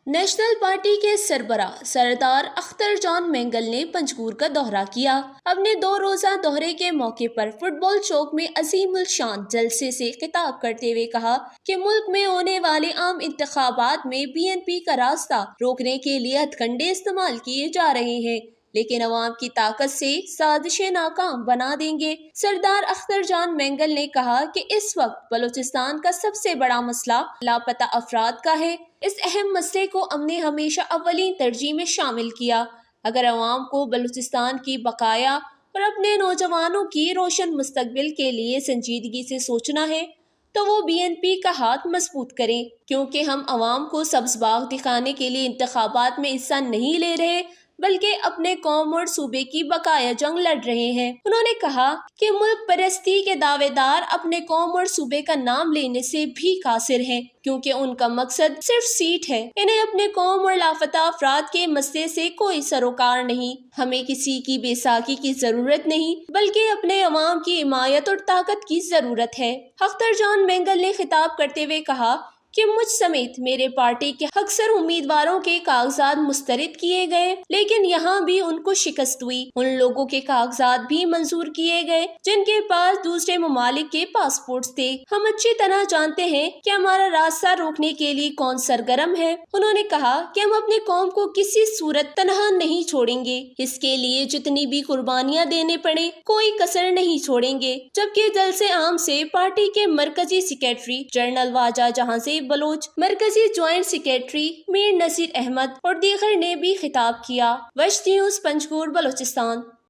National party کے سربراہ سردار اختر جان مینگل نے پنجگور کا دورہ کیا۔ اپنے 2 روزہ دورے کے موقع پر فٹ بال چوک میں عظیم الشان جلسے سے خطاب کرتے ہوئے کہا کہ ملک میں ہونے والے عام انتخابات میں BNP کا راستہ روکنے کے لیے ہتھ کنڈے استعمال کیے جا رہے ہیں، لیکن عوام کی طاقت سے سازشیں ناکام بنا دیں گے۔ سردار اختر جان مینگل نے کہا کہ اس وقت بلوچستان کا سب سے بڑا مسئلہ لاپتہ افراد کا ہے۔ اس اہم مسئلے کو ہم نے ہمیشہ اولین ترجیح میں شامل کیا۔ اگر عوام کو بلوچستان کی بقایا اور اپنے نوجوانوں کی روشن مستقبل کے لیے سنجیدگی سے سوچنا ہے تو وہ BNP کا ہاتھ مضبوط کریں، کیونکہ ہم عوام کو سبز باغ دکھانے کے لیے انتخابات میں حصہ نہیں لے رہے بلکہ اپنے قوم اور صوبے کی بقایا جنگ لڑ رہے ہیں۔ انہوں نے کہا کہ ملک پرستی کے دعوے دار اپنے قوم اور صوبے کا نام لینے سے بھی قاصر ہیں، کیونکہ ان کا مقصد صرف سیٹ ہے۔ انہیں اپنے قوم اور لاپتہ افراد کے مسئلے سے کوئی سروکار نہیں۔ ہمیں کسی کی بیساکھی کی ضرورت نہیں بلکہ اپنے عوام کی حمایت اور طاقت کی ضرورت ہے۔ اختر جان مینگل نے خطاب کرتے ہوئے کہا کہ مجھ سمیت میرے پارٹی کے اکثر امیدواروں کے کاغذات مسترد کیے گئے، لیکن یہاں بھی ان کو شکست ہوئی۔ ان لوگوں کے کاغذات بھی منظور کیے گئے جن کے پاس دوسرے ممالک کے پاسپورٹس تھے۔ ہم اچھی طرح جانتے ہیں کہ ہمارا راستہ روکنے کے لیے کون سرگرم ہے۔ انہوں نے کہا کہ ہم اپنی قوم کو کسی صورت تنہا نہیں چھوڑیں گے، اس کے لیے جتنی بھی قربانیاں دینے پڑیں کوئی کسر نہیں چھوڑیں گے۔ جبکہ جلسے عام سے پارٹی کے مرکزی سیکریٹری جنرل واجہ جہاں سے بلوچ، مرکزی جوائنٹ سیکریٹری میر نصیر احمد اور دیگر نے بھی خطاب کیا۔ وش نیوز پنجگور بلوچستان۔